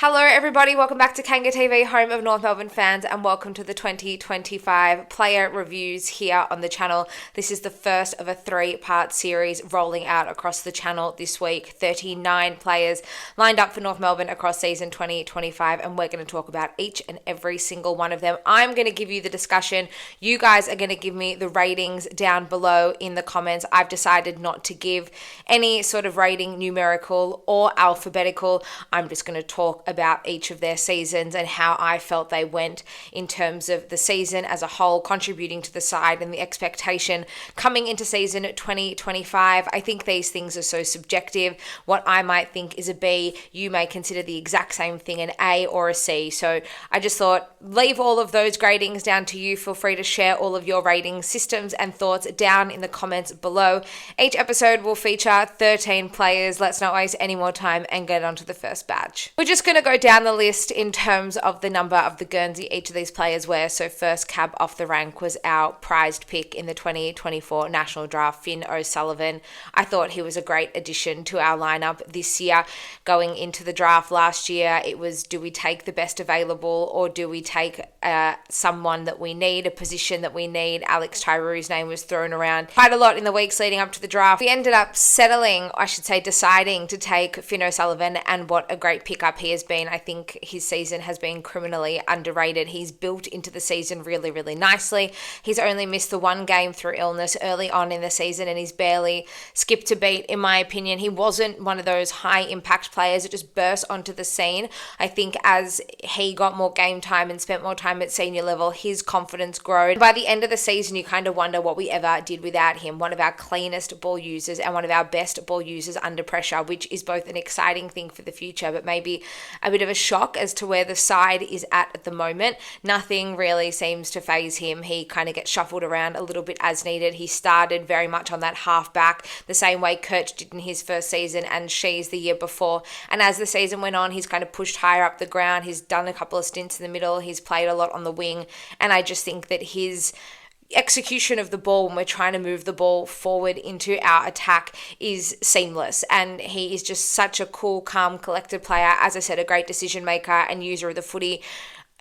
Hello everybody, welcome back to Kanga TV, home of North Melbourne fans, and welcome to the 2025 player reviews here on the channel. This is the first of a three-part series rolling out across the channel this week. 39 players lined up for North Melbourne across season 2025, and we're going to talk about each and every single one of them. I'm going to give you the discussion. You guys are going to give me the ratings down below in the comments. I've decided not to give any sort of rating, numerical or alphabetical. I'm just going to talk about each of their seasons and how I felt they went in terms of the season as a whole, contributing to the side and the expectation coming into season 2025. I think these things are so subjective. What I might think is a B, you may consider the exact same thing an A or a C. So I just thought, leave all of those gradings down to you. Feel free to share all of your rating systems and thoughts down in the comments below. Each episode will feature 13 players. Let's not waste any more time and get on to the first batch. We're just going to go down the list in terms of the number of the Guernsey each of these players wear. So first cab off the rank was our prized pick in the 2024 national draft, Finn O'Sullivan. I thought he was a great addition to our lineup this year. Going into the draft last year, it was, do we take the best available or do we take someone that we need, a position that we need? Alex Tyru's name was thrown around quite a lot in the weeks leading up to the draft. We ended up deciding to take Finn O'Sullivan, and what a great pickup he has been. I think his season has been criminally underrated. He's built into the season really, really nicely. He's only missed the one game through illness early on in the season, and he's barely skipped a beat, in my opinion. He wasn't one of those high impact players that just burst onto the scene. I think as he got more game time and spent more time at senior level, his confidence grew. By the end of the season, you kind of wonder what we ever did without him. One of our cleanest ball users and one of our best ball users under pressure, which is both an exciting thing for the future, but maybe a bit of a shock as to where the side is at the moment. Nothing really seems to faze him. He kind of gets shuffled around a little bit as needed. He started very much on that half back, the same way Kirch did in his first season and Sheezel the year before. And as the season went on, he's kind of pushed higher up the ground. He's done a couple of stints in the middle. He's played a lot on the wing. And I just think that his execution of the ball when we're trying to move the ball forward into our attack is seamless, and he is just such a cool, calm, collected player. As I said, a great decision maker and user of the footy.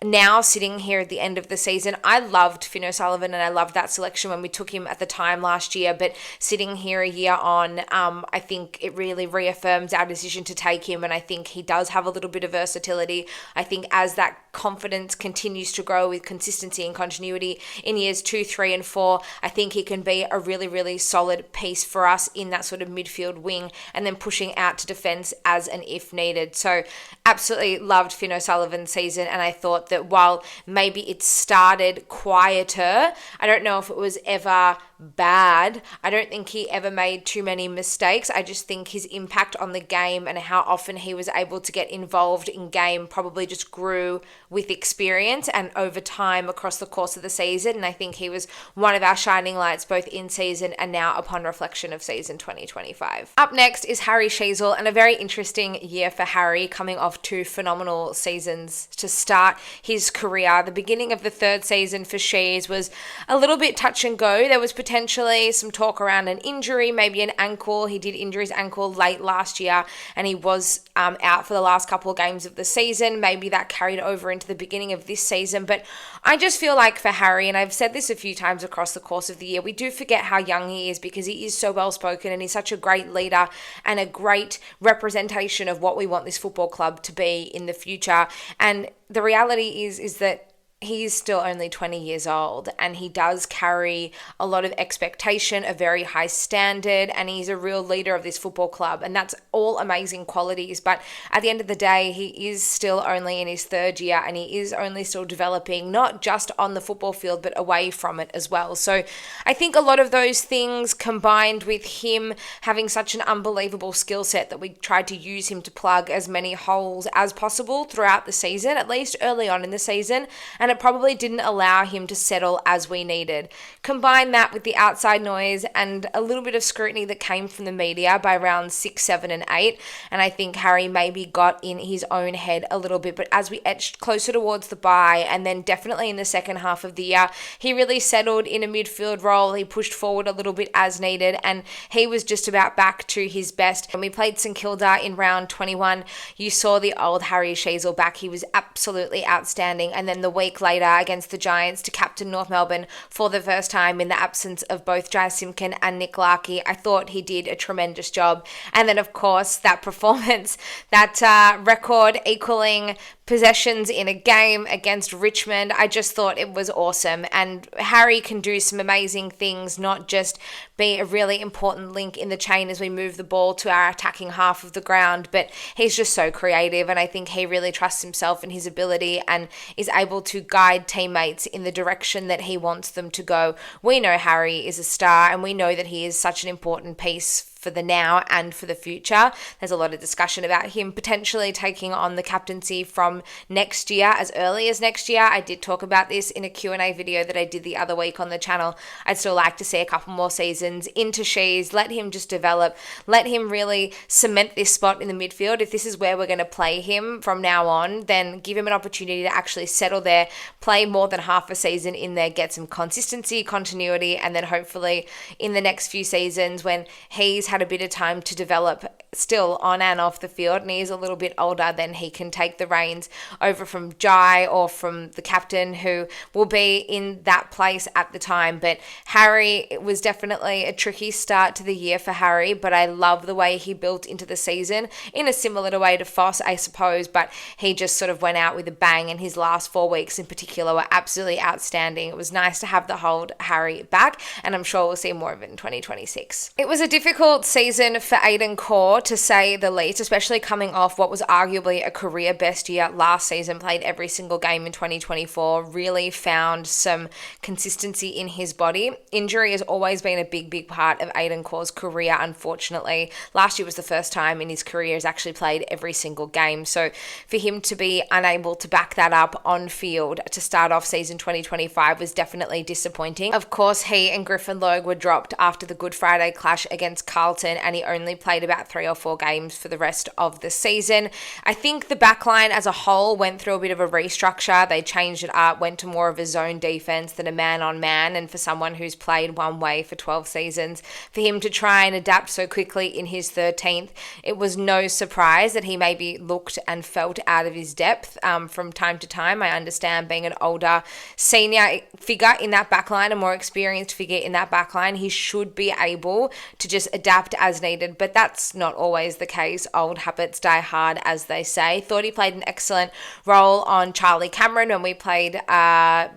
Now, sitting here at the end of the season, I loved Finn O'Sullivan and I loved that selection when we took him at the time last year, but sitting here a year on, I think it really reaffirms our decision to take him, and I think he does have a little bit of versatility. I think as that confidence continues to grow with consistency and continuity in years 2, 3 and 4, I think he can be a really, really solid piece for us in that sort of midfield wing and then pushing out to defence as and if needed. So absolutely loved Finn O'Sullivan's season, and I thought that while maybe it started quieter, I don't know if it was ever bad. I don't think he ever made too many mistakes. I just think his impact on the game and how often he was able to get involved in game probably just grew with experience and over time across the course of the season. And I think he was one of our shining lights both in season and now upon reflection of season 2025. Up next is Harry Sheezel, and a very interesting year for Harry, coming off 2 phenomenal seasons to start his career. The beginning of the third season for Sheezel was a little bit touch and go. There was potentially some talk around an injury, maybe an ankle. He did injure his ankle late last year and he was out for the last couple of games of the season. Maybe that carried over into the beginning of this season. But I just feel like for Harry, and I've said this a few times across the course of the year, we do forget how young he is because he is so well spoken and he's such a great leader and a great representation of what we want this football club to be in the future. And the reality is that he's still only 20 years old and he does carry a lot of expectation, a very high standard, and he's a real leader of this football club, and that's all amazing qualities. But at the end of the day, he is still only in his third year and he is only still developing, not just on the football field but away from it as well. So I think a lot of those things combined with him having such an unbelievable skill set that we tried to use him to plug as many holes as possible throughout the season, at least early on in the season. And and it probably didn't allow him to settle as we needed. Combine that with the outside noise and a little bit of scrutiny that came from the media by rounds 6, 7, and 8, and I think Harry maybe got in his own head a little bit. But as we edged closer towards the bye, and then definitely in the second half of the year, he really settled in a midfield role. He pushed forward a little bit as needed, and he was just about back to his best. When we played St Kilda in round 21, you saw the old Harry Sheezel back. He was absolutely outstanding. And then the week later against the Giants to captain North Melbourne for the first time in the absence of both Jai Simpkin and Nick Larkey, I thought he did a tremendous job. And then, of course, that performance, that record equaling possessions in a game against Richmond, I just thought it was awesome. And Harry can do some amazing things, not just be a really important link in the chain as we move the ball to our attacking half of the ground, but he's just so creative, and I think he really trusts himself and his ability and is able to guide teammates in the direction that he wants them to go. We know Harry is a star, and we know that he is such an important piece for the now and for the future. There's a lot of discussion about him potentially taking on the captaincy from next year, as early as next year. I did talk about this in a Q&A video that I did the other week on the channel. I'd still like to see a couple more seasons into Shees, let him just develop, let him really cement this spot in the midfield. If this is where we're going to play him from now on, then give him an opportunity to actually settle there, play more than half a season in there, get some consistency, continuity, and then hopefully in the next few seasons when he's had a bit of time to develop still on and off the field and he's a little bit older, then he can take the reins over from Jai or from the captain who will be in that place at the time. But Harry, it was definitely a tricky start to the year for Harry, but I love the way he built into the season in a similar way to Foss, I suppose, but he just sort of went out with a bang, and his last 4 weeks in particular were absolutely outstanding. It was nice to have the hold Harry back, and I'm sure we'll see more of it in 2026. It was a difficult season for Aidan Corr, to say the least, especially coming off what was arguably a career best year last season. Played every single game in 2024, really found some consistency in his body. Injury has always been a big part of Aidan Corr's career, unfortunately. Last year was the first time in his career he's actually played every single game, so for him to be unable to back that up on field to start off season 2025 was definitely disappointing. Of course, he and Griffin Logue were dropped after the Good Friday clash against Carlton, and he only played about 3 or 4 games for the rest of the season. I think the backline as a whole went through a bit of a restructure. They changed it up, went to more of a zone defense than a man-on-man, and for someone who's played one way for 12 seasons, for him to try and adapt so quickly in his 13th, it was no surprise that he maybe looked and felt out of his depth from time to time. I understand being an older senior figure in that backline, a more experienced figure in that backline, he should be able to just adapt as needed, but that's not always the case. Old habits die hard, as they say. Thought he played an excellent role on Charlie Cameron when we played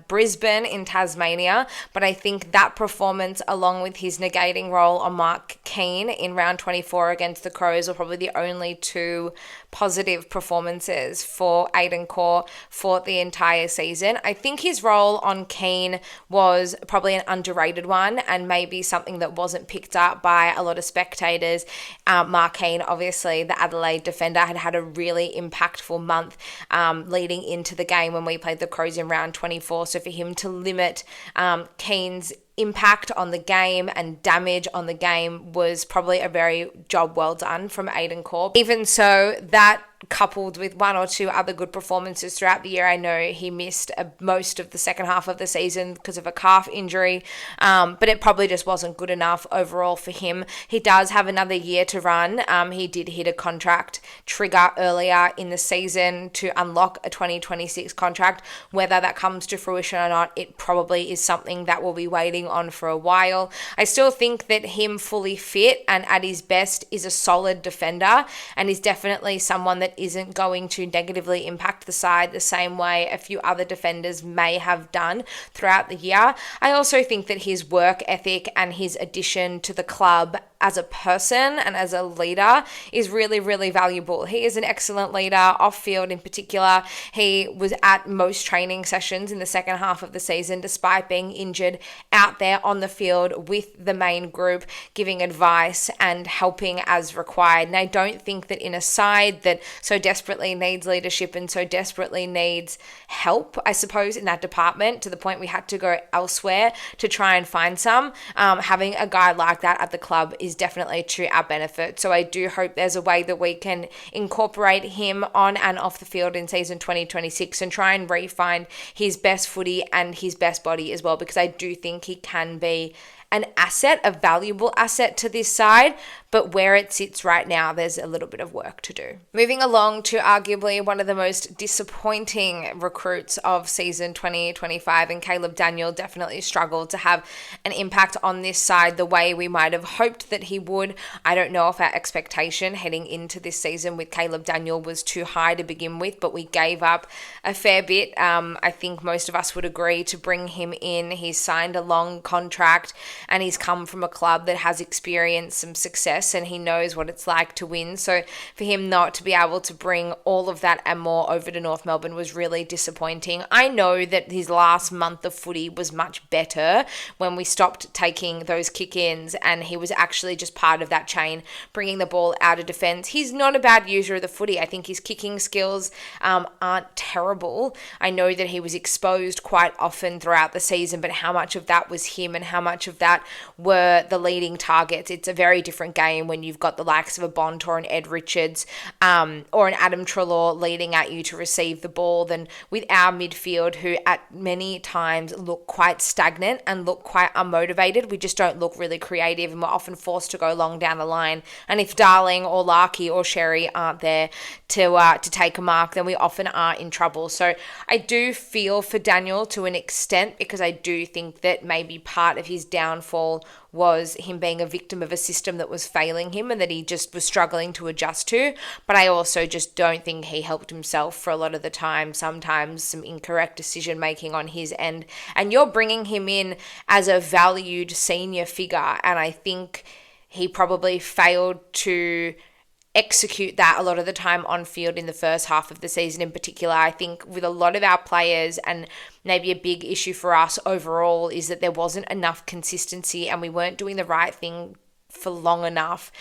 Brisbane in Tasmania, but I think that performance, along with his negating role on Mark Keane in round 24 against the Crows, were probably the only 2 positive performances for Aidan Corr for the entire season. I think his role on Keane was probably an underrated one, and maybe something that wasn't picked up by a lot of spectators. Mark Keane, obviously the Adelaide defender, had a really impactful month leading into the game when we played the Crows in round 24, so for him to limit Keane's impact on the game and damage on the game was probably a very job well done from Aidan Corr. Even so, that coupled with 1 or 2 other good performances throughout the year. I know he missed most of the second half of the season because of a calf injury, but it probably just wasn't good enough overall for him. He does have another year to run. He did hit a contract trigger earlier in the season to unlock a 2026 contract. Whether that comes to fruition or not, it probably is something that we'll be waiting on for a while. I still think that him fully fit and at his best is a solid defender, and is definitely someone that isn't going to negatively impact the side the same way a few other defenders may have done throughout the year. I also think that his work ethic and his addition to the club as a person and as a leader is really, really valuable. He is an excellent leader off field in particular. He was at most training sessions in the second half of the season, despite being injured, out there on the field with the main group, giving advice and helping as required. And I don't think that in a side that so desperately needs leadership and so desperately needs help, I suppose, in that department, to the point we had to go elsewhere to try and find some, having a guy like that at the club is definitely to our benefit. So I do hope there's a way that we can incorporate him on and off the field in season 2026 and try and re-find his best footy and his best body as well, because I do think he can be an asset, a valuable asset to this side, but where it sits right now, there's a little bit of work to do. Moving along to arguably one of the most disappointing recruits of season 2025, and Caleb Daniel definitely struggled to have an impact on this side the way we might have hoped that he would. I don't know if our expectation heading into this season with Caleb Daniel was too high to begin with, but we gave up a fair bit. I think most of us would agree to bring him in. He's signed a long contract, and he's come from a club that has experienced some success and he knows what it's like to win. So for him not to be able to bring all of that and more over to North Melbourne was really disappointing. I know that his last month of footy was much better when we stopped taking those kick-ins and he was actually just part of that chain, bringing the ball out of defence. He's not a bad user of the footy. I think his kicking skills aren't terrible. I know that he was exposed quite often throughout the season, but how much of that was him and how much of that were the leading targets? It's a very different game when you've got the likes of a Bont or an Ed Richards or an Adam Treloar leading at you to receive the ball than with our midfield, who at many times look quite stagnant and look quite unmotivated. We just don't look really creative and we're often forced to go long down the line. And if Darling or Larky or Sherry aren't there to take a mark, then we often are in trouble. So I do feel for Daniel to an extent, because I do think that maybe part of his downfall was him being a victim of a system that was failing him and that he just was struggling to adjust to. But I also just don't think he helped himself for a lot of the time. Sometimes some incorrect decision making on his end. And you're bringing him in as a valued senior figure, and I think he probably failed to execute that a lot of the time on field in the first half of the season in particular. I think with a lot of our players, and maybe a big issue for us overall, is that there wasn't enough consistency and we weren't doing the right thing for long enough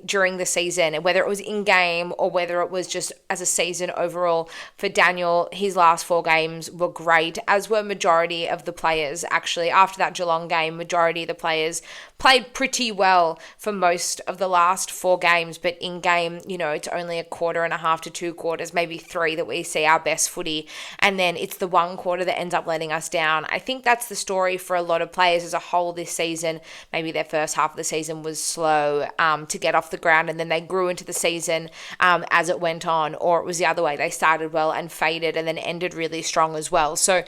during the season, whether it was in game or whether it was just as a season overall. For Daniel, his last 4 games were great, as were majority of the players. Actually, after that Geelong game, majority of the players played pretty well for most of the last 4 games, but in game, it's only a quarter and a half to 2 quarters, maybe 3, that we see our best footy, and then it's the 1 quarter that ends up letting us down. I think that's the story for a lot of players as a whole this season. Maybe their first half of the season was slow to get off the ground, and then they grew into the season as it went on, or it was the other way. They started well and faded and then ended really strong as well. So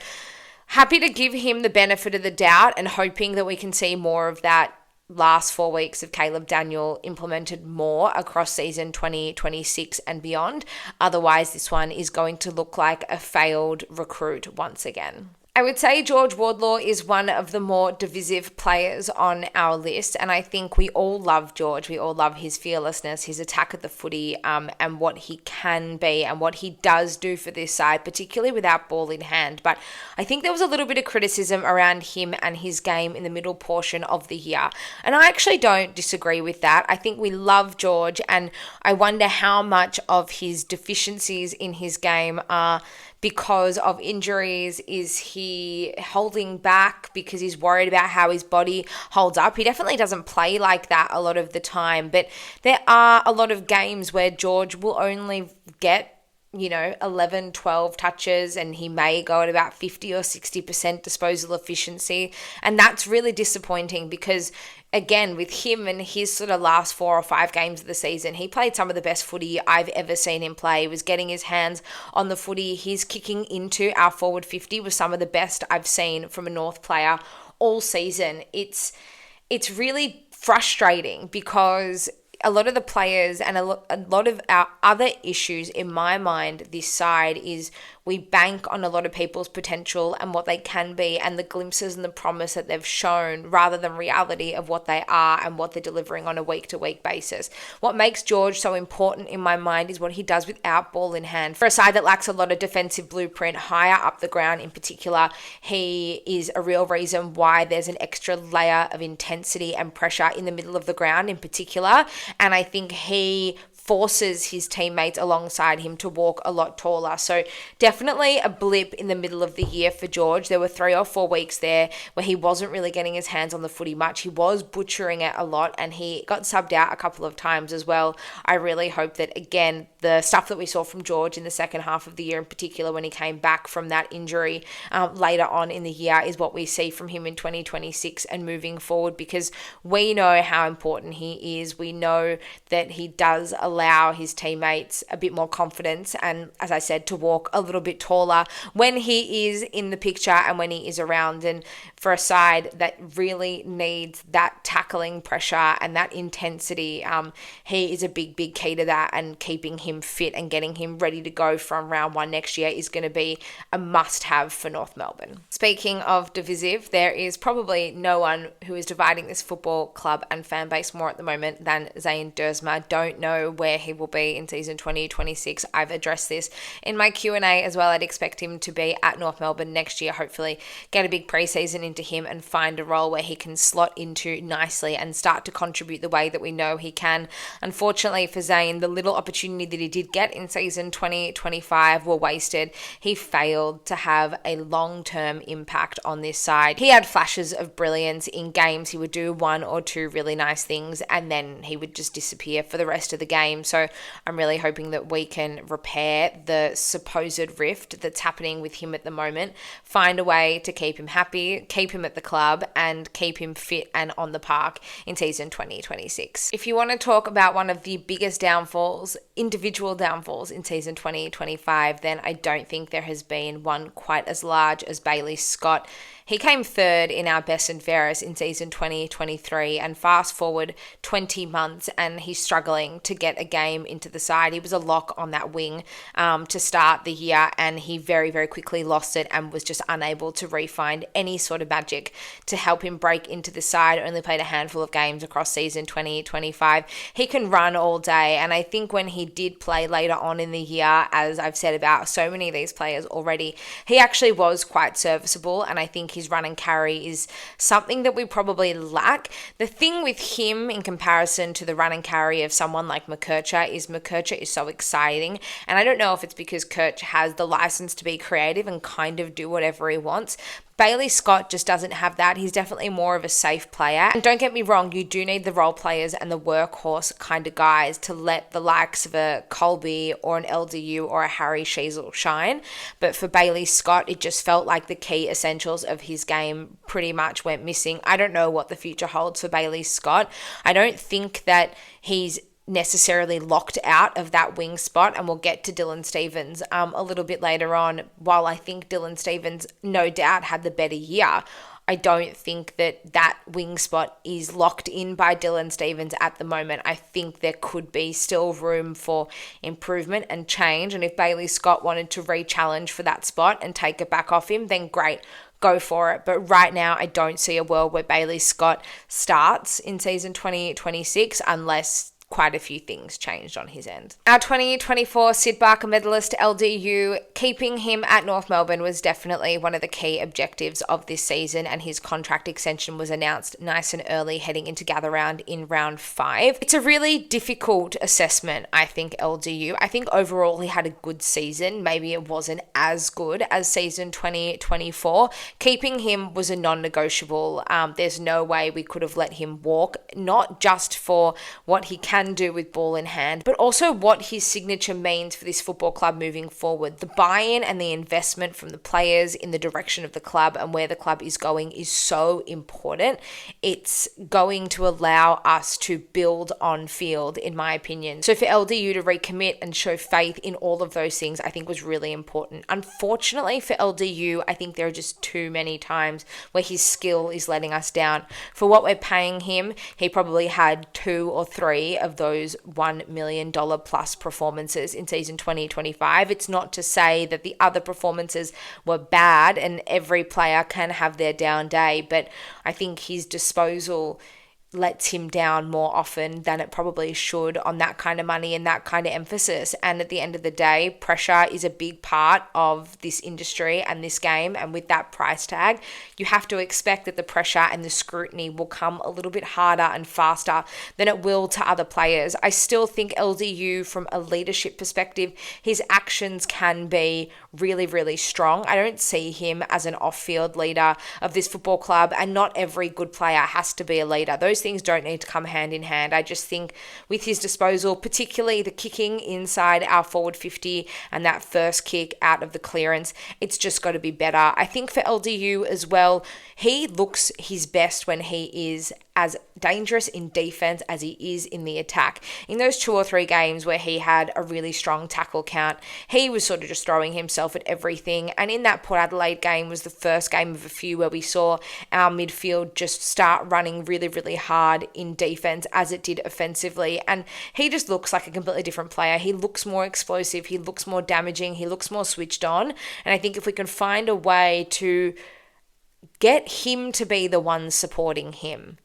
happy to give him the benefit of the doubt and hoping that we can see more of that last 4 weeks of Caleb Daniel implemented more across season 2026 and beyond. Otherwise, this one is going to look like a failed recruit once again. I would say George Wardlaw is one of the more divisive players on our list, and I think we all love George. We all love his fearlessness, his attack at the footy, and what he can be and what he does do for this side, particularly without ball in hand. But I think there was a little bit of criticism around him and his game in the middle portion of the year, and I actually don't disagree with that. I think we love George, and I wonder how much of his deficiencies in his game are because of injuries. Is he holding back because he's worried about how his body holds up? He definitely doesn't play like that a lot of the time, but there are a lot of games where George will only get 11, 12 touches, and he may go at about 50 or 60% disposal efficiency. And that's really disappointing because, again, with him and his sort of last 4 or 5 games of the season, he played some of the best footy I've ever seen him play. He was getting his hands on the footy. His kicking into our forward 50 was some of the best I've seen from a North player all season. It's really frustrating because a lot of the players and a lot of our other issues in my mind this side is we bank on a lot of people's potential and what they can be and the glimpses and the promise that they've shown rather than reality of what they are and what they're delivering on a week-to-week basis. What makes George so important in my mind is what he does without ball in hand. For a side that lacks a lot of defensive blueprint higher up the ground in particular, he is a real reason why there's an extra layer of intensity and pressure in the middle of the ground in particular. And I think he forces his teammates alongside him to walk a lot taller. So definitely a blip in the middle of the year for George. There were 3 or 4 weeks there where he wasn't really getting his hands on the footy much. He was butchering it a lot and he got subbed out a couple of times as well. I really hope that, again, the stuff that we saw from George in the second half of the year in particular when he came back from that injury later on in the year is what we see from him in 2026 and moving forward, because we know how important he is. We know that he does allow his teammates a bit more confidence and, as I said, to walk a little bit taller when he is in the picture and when he is around. And for a side that really needs that tackling pressure and that intensity, he is a big key to that, and keeping him fit and getting him ready to go from round 1 next year is going to be a must-have for North Melbourne. Speaking of divisive, there is probably no one who is dividing this football club and fan base more at the moment than Zane Duursma. Don't know where he will be in season 2026. I've addressed this in my Q&A as well. I'd expect him to be at North Melbourne next year, hopefully get a big preseason into him and find a role where he can slot into nicely and start to contribute the way that we know he can. Unfortunately for Zane, the little opportunity that he did get in season 2025 were wasted. He failed to have a long-term impact on this side. He had flashes of brilliance in games. He would do 1 or 2 really nice things and then he would just disappear for the rest of the game. So I'm really hoping that we can repair the supposed rift that's happening with him at the moment, find a way to keep him happy, keep him at the club and keep him fit and on the park in season 2026. If you want to talk about one of the biggest downfalls, individual downfalls in season 2025, then I don't think there has been one quite as large as Bailey Scott. He came 3rd in our best and fairest in season 2023, and fast forward 20 months and he's struggling to get a game into the side. He was a lock on that wing to start the year and he very quickly lost it and was just unable to re-find any sort of magic to help him break into the side. Only played a handful of games across season 2025. He can run all day, and I think when he did play later on in the year, as I've said about so many of these players already, he actually was quite serviceable, and I think his run and carry is something that we probably lack. The thing with him in comparison to the run and carry of someone like McKercher is so exciting, and I don't know if it's because Kirch has the license to be creative and kind of do whatever he wants. Bailey Scott just doesn't have that. He's definitely more of a safe player. And don't get me wrong, you do need the role players and the workhorse kind of guys to let the likes of a Colby or an LDU or a Harry Sheezel shine. But for Bailey Scott, it just felt like the key essentials of his game pretty much went missing. I don't know what the future holds for Bailey Scott. I don't think that he's necessarily locked out of that wing spot, and we'll get to Dylan Stephens a little bit later on. While I think Dylan Stephens no doubt had the better year, I don't think that wing spot is locked in by Dylan Stephens at the moment. I think there could be still room for improvement and change, and if Bailey Scott wanted to re-challenge for that spot and take it back off him, then great, go for it. But right now, I don't see a world where Bailey Scott starts in season 2026 unless quite a few things changed on his end. Our 2024 Sid Barker medalist LDU, keeping him at North Melbourne was definitely one of the key objectives of this season, and his contract extension was announced nice and early heading into gather round in round 5. It's a really difficult assessment, I think, LDU. I think overall he had a good season. Maybe it wasn't as good as season 2024. Keeping him was a non-negotiable. There's no way we could have let him walk, not just for what he can do with ball in hand, but also what his signature means for this football club moving forward. The buy-in and the investment from the players in the direction of the club and where the club is going is so important. It's going to allow us to build on field, in my opinion. So for LDU to recommit and show faith in all of those things, I think was really important. Unfortunately for LDU, I think there are just too many times where his skill is letting us down. For what we're paying him, he probably had 2 or 3 of those $1 million plus performances in season 2025. It's not to say that the other performances were bad and every player can have their down day, but I think his disposal lets him down more often than it probably should on that kind of money and that kind of emphasis. And at the end of the day, pressure is a big part of this industry and this game. And with that price tag, you have to expect that the pressure and the scrutiny will come a little bit harder and faster than it will to other players. I still think LDU, from a leadership perspective, his actions can be really, really strong. I don't see him as an off-field leader of this football club, and not every good player has to be a leader. Those things don't need to come hand in hand. I just think with his disposal, particularly the kicking inside our forward 50 and that first kick out of the clearance, it's just got to be better. I think for LDU as well, he looks his best when he is as dangerous in defense as he is in the attack. In those 2 or 3 games where he had a really strong tackle count, he was sort of just throwing himself at everything. And in that Port Adelaide game was the first game of a few where we saw our midfield just start running really, really hard in defense as it did offensively. And he just looks like a completely different player. He looks more explosive. He looks more damaging. He looks more switched on. And I think if we can find a way to get him to be the one supporting him,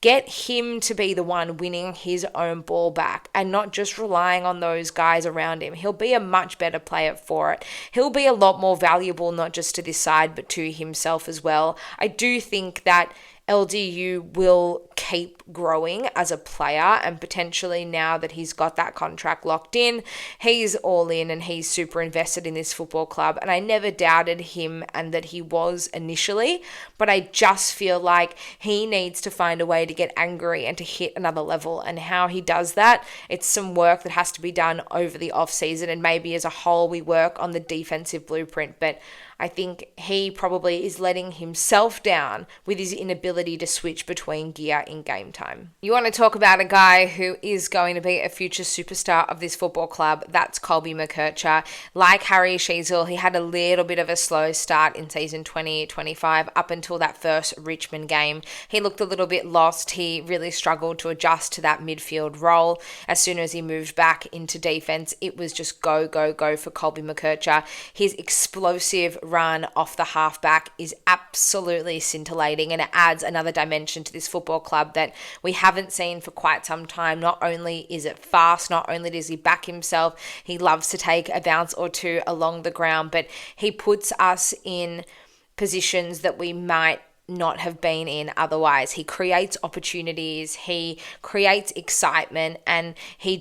get him to be the one winning his own ball back and not just relying on those guys around him, he'll be a much better player for it. He'll be a lot more valuable, not just to this side, but to himself as well. I do think that LDU will keep growing as a player, and potentially now that he's got that contract locked in, he's all in and he's super invested in this football club. And I never doubted him and that he was initially, but I just feel like he needs to find a way to get angry and to hit another level. And how he does that, it's some work that has to be done over the off season, and maybe as a whole we work on the defensive blueprint. But I think he probably is letting himself down with his inability to switch between gear in game time. You want to talk about a guy who is going to be a future superstar of this football club, that's Colby McKercher. Like Harry Sheezel, he had a little bit of a slow start in season 2025 up until that first Richmond game. He looked a little bit lost. He really struggled to adjust to that midfield role. As soon as he moved back into defense, it was just go, go, go for Colby McKercher. His explosive run off the halfback is absolutely scintillating, and it adds another dimension to this football club that we haven't seen for quite some time. Not only is it fast, not only does he back himself, he loves to take a bounce or two along the ground, but he puts us in positions that we might not have been in otherwise. He creates opportunities, he creates excitement, and he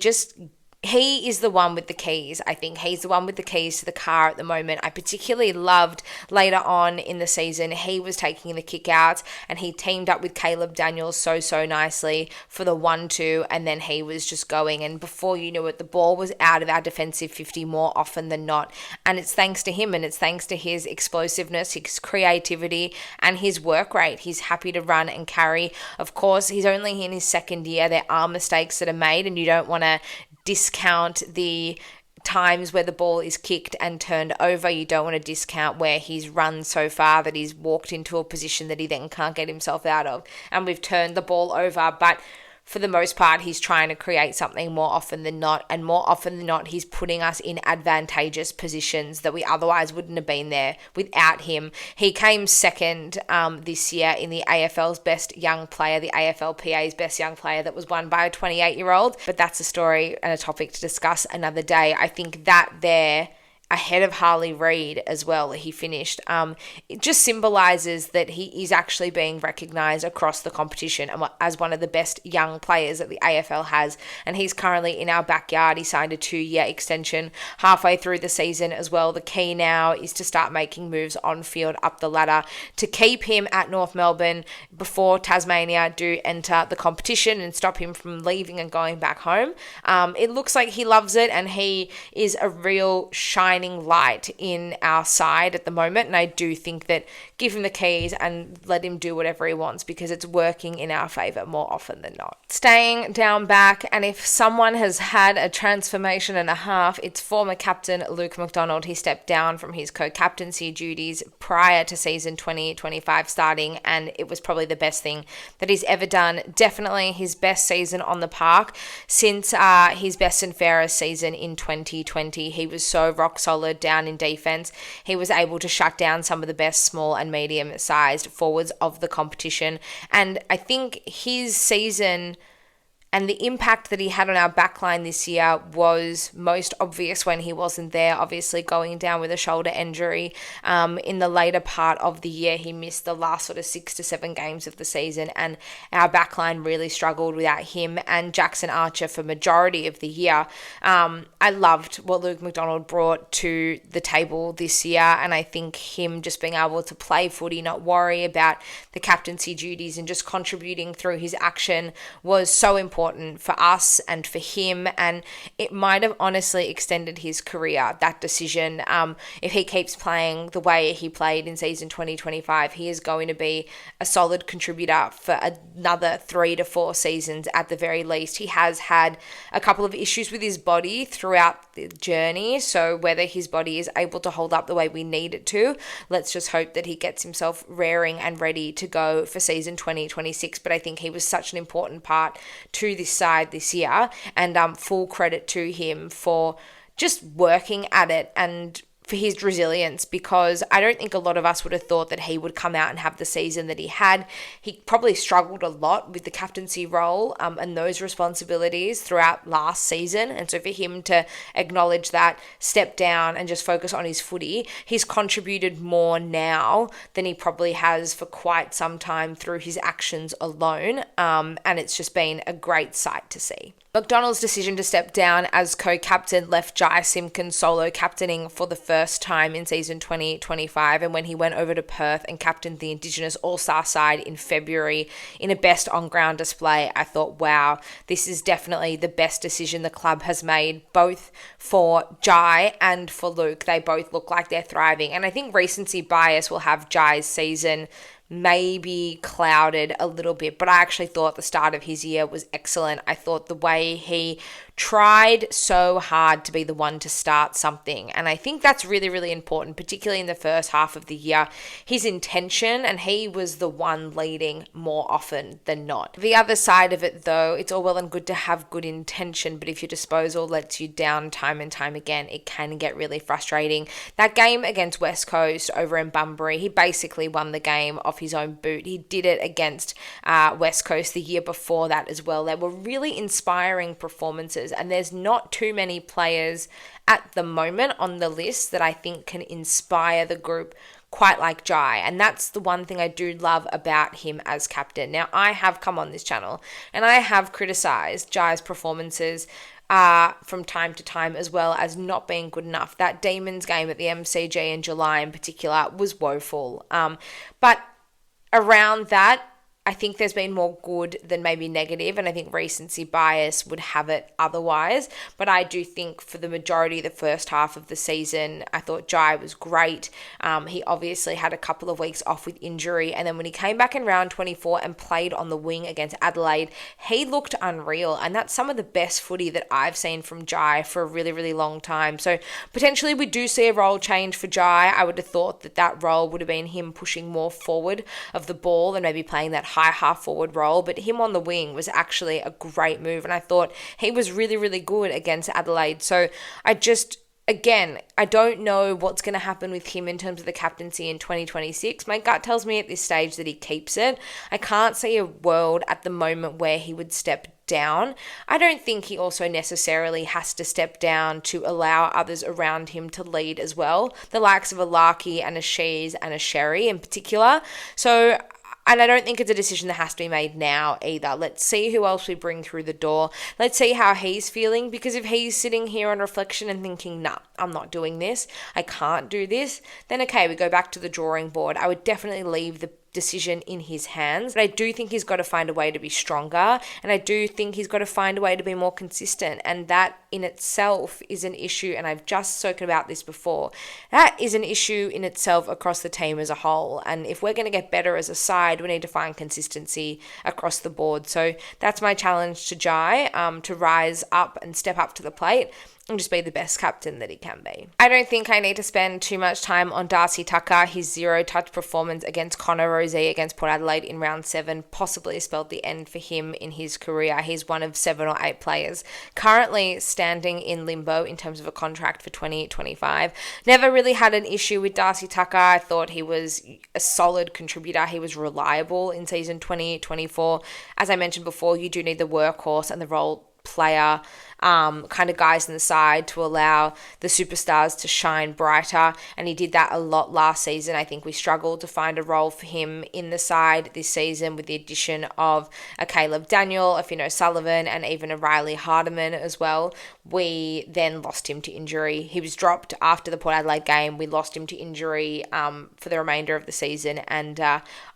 is the one with the keys. I think he's the one with the keys to the car at the moment. I particularly loved later on in the season, he was taking the kick outs and he teamed up with Caleb Daniels so nicely for the 1-2, and then he was just going, and before you knew it, the ball was out of our defensive 50 more often than not. And it's thanks to him, and it's thanks to his explosiveness, his creativity, and his work rate. He's happy to run and carry. Of course, he's only in his second year. There are mistakes that are made, and you don't want to discount the times where the ball is kicked and turned over. You don't want to discount where he's run so far that he's walked into a position that he then can't get himself out of, and we've turned the ball over. But for the most part, he's trying to create something more often than not, and more often than not, he's putting us in advantageous positions that we otherwise wouldn't have been there without him. He came second this year in the AFL's best young player, the AFLPA's best young player, that was won by a 28-year-old, but that's a story and a topic to discuss another day. I think that there, ahead of Harley Reid as well, he finished. It just symbolises that he is actually being recognised across the competition as one of the best young players that the AFL has, and he's currently in our backyard. He signed a 2-year extension halfway through the season as well. The key now is to start making moves on field up the ladder to keep him at North Melbourne before Tasmania do enter the competition and stop him from leaving and going back home. It looks like he loves it, and he is a real shining shining light in our side at the moment. And I do think that give him the keys and let him do whatever he wants, because it's working in our favour more often than not. Staying down back, and if someone has had a transformation and a half, it's former captain Luke McDonald. He stepped down from his co-captaincy duties prior to season 2025 starting, and it was probably the best thing that he's ever done. Definitely his best season on the park since his best and fairest season in 2020. He was so rock solid down in defence. He was able to shut down some of the best small and medium-sized forwards of the competition, and I think his season and the impact that he had on our backline this year was most obvious when he wasn't there, obviously going down with a shoulder injury. In the later part of the year, he missed the last sort of 6 to 7 games of the season, and our backline really struggled without him and Jackson Archer for majority of the year. I loved what Luke McDonald brought to the table this year, and I think him just being able to play footy, not worry about the captaincy duties, and just contributing through his action was so important for us and for him, and it might have honestly extended his career, that decision. If he keeps playing the way he played in season 2025, he is going to be a solid contributor for another 3 to 4 seasons at the very least. He has had a couple of issues with his body throughout the journey, so whether his body is able to hold up the way we need it to, let's just hope that he gets himself raring and ready to go for season 2026. But I think he was such an important part to this side this year, and full credit to him for just working at it and for his resilience, because I don't think a lot of us would have thought that he would come out and have the season that he had. He probably struggled a lot with the captaincy role and those responsibilities throughout last season, and so for him to acknowledge that, step down and just focus on his footy, he's contributed more now than he probably has for quite some time through his actions alone, and it's just been a great sight to see. McDonald's decision to step down as co-captain left Jai Simpkin solo captaining for the first time in season 2025, and when he went over to Perth and captained the Indigenous All-Star side in February in a best on-ground display, I thought, wow, this is definitely the best decision the club has made, both for Jai and for Luke. They both look like they're thriving, and I think recency bias will have Jai's season maybe clouded a little bit, but I actually thought the start of his year was excellent. I thought the way he tried so hard to be the one to start something, and I think that's really, really important, particularly in the first half of the year. His intention, and he was the one leading more often than not. The other side of it, though, it's all well and good to have good intention, but if your disposal lets you down time and time again, it can get really frustrating. That game against West Coast over in Bunbury, he basically won the game off his own boot. He did it against West Coast the year before that as well. They were really inspiring performances, and there's not too many players at the moment on the list that I think can inspire the group quite like Jai, and that's the one thing I do love about him as captain. Now, I have come on this channel and I have criticised Jai's performances from time to time, as well as not being good enough. That Demons game at the MCG in July in particular was woeful, but around that, I think there's been more good than maybe negative, and I think recency bias would have it otherwise. But I do think for the majority of the first half of the season, I thought Jai was great. He obviously had a couple of weeks off with injury, and then when he came back in round 24 and played on the wing against Adelaide, he looked unreal, and that's some of the best footy that I've seen from Jai for a really, really long time. So potentially we do see a role change for Jai. I would have thought that that role would have been him pushing more forward of the ball and maybe playing that high half forward role, but him on the wing was actually a great move, and I thought he was really, really good against Adelaide. So again, I don't know what's going to happen with him in terms of the captaincy in 2026. My gut tells me at this stage that he keeps it. I can't see a world at the moment where he would step down. I don't think he also necessarily has to step down to allow others around him to lead as well, the likes of a Larky and a Sheezel and a Sherry in particular. And I don't think it's a decision that has to be made now either. Let's see who else we bring through the door. Let's see how he's feeling, because if he's sitting here on reflection and thinking, nah, I'm not doing this, I can't do this, then okay, we go back to the drawing board. I would definitely leave the decision in his hands, but I do think he's got to find a way to be stronger, and I do think he's got to find a way to be more consistent, and that in itself is an issue, and I've just spoken about this before. That is an issue in itself across the team as a whole, and if we're going to get better as a side, we need to find consistency across the board. So that's my challenge to Jai, to rise up and step up to the plate and just be the best captain that he can be. I don't think I need to spend too much time on Darcy Tucker. His 0-touch performance against Connor Rozee against Port Adelaide in round 7 possibly spelled the end for him in his career. He's one of 7 or 8 players currently standing in limbo in terms of a contract for 2025. Never really had an issue with Darcy Tucker. I thought he was a solid contributor. He was reliable in season 2024. As I mentioned before, you do need the workhorse and the role player kind of guys in the side to allow the superstars to shine brighter, and he did that a lot last season. I think we struggled to find a role for him in the side this season with the addition of a Caleb Daniel, a Finn O'Sullivan, and even a Riley Hardiman as well. We then lost him to injury. He was dropped after the Port Adelaide game. We lost him to injury for the remainder of the season, and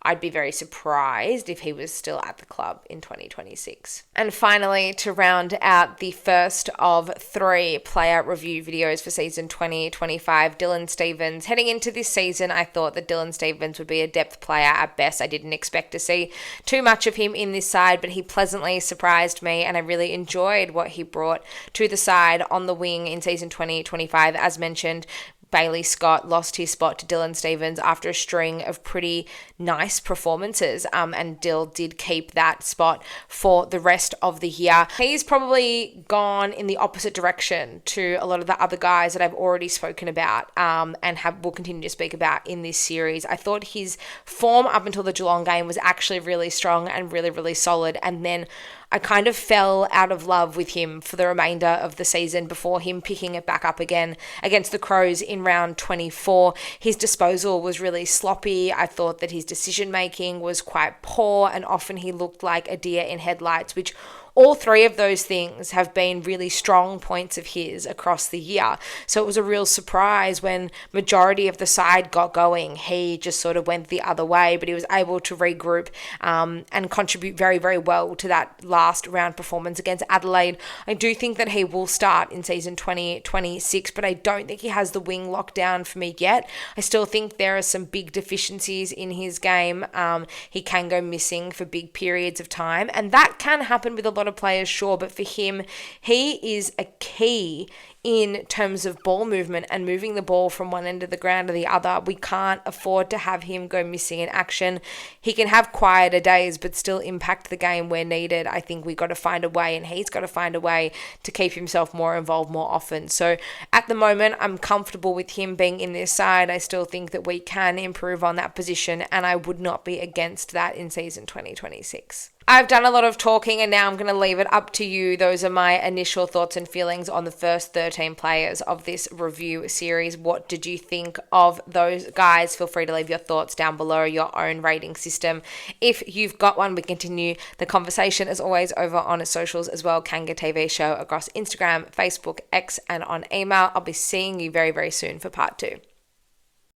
I'd be very surprised if he was still at the club in 2026. And finally, to round out the first of 3 player review videos for season 2025, Dylan Stephens. Heading into this season, I thought that Dylan Stephens would be a depth player at best. I didn't expect to see too much of him in this side, but he pleasantly surprised me, and I really enjoyed what he brought to the side on the wing in season 2025. As mentioned, Bailey Scott lost his spot to Dylan Stephens after a string of pretty nice performances, and Dill did keep that spot for the rest of the year. He's probably gone in the opposite direction to a lot of the other guys that I've already spoken about, and will continue to speak about in this series. I thought his form up until the Geelong game was actually really strong and really, really solid, and then I kind of fell out of love with him for the remainder of the season before him picking it back up again against the Crows in round 24. His disposal was really sloppy. I thought that his decision-making was quite poor, and often he looked like a deer in headlights, which all 3 of those things have been really strong points of his across the year. So it was a real surprise when majority of the side got going. He just sort of went the other way, but he was able to regroup and contribute very, very well to that last round performance against Adelaide. I do think that he will start in season 2026, but I don't think he has the wing locked down for me yet. I still think there are some big deficiencies in his game. He can go missing for big periods of time, and that can happen with a lot of players, sure, but for him, he is a key in terms of ball movement and moving the ball from one end of the ground to the other. We can't afford to have him go missing in action. He can have quieter days but still impact the game where needed. I think we got to find a way, and he's got to find a way to keep himself more involved more often. So at the moment, I'm comfortable with him being in this side. I still think that we can improve on that position, and I would not be against that in season 2026. I've done a lot of talking, and now I'm going to leave it up to you. Those are my initial thoughts and feelings on the first 13 players of this review series. What did you think of those guys? Feel free to leave your thoughts down below, your own rating system. If you've got one, we continue the conversation as always over on socials as well. Kanga TV show across Instagram, Facebook, X, and on email. I'll be seeing you very, very soon for part 2.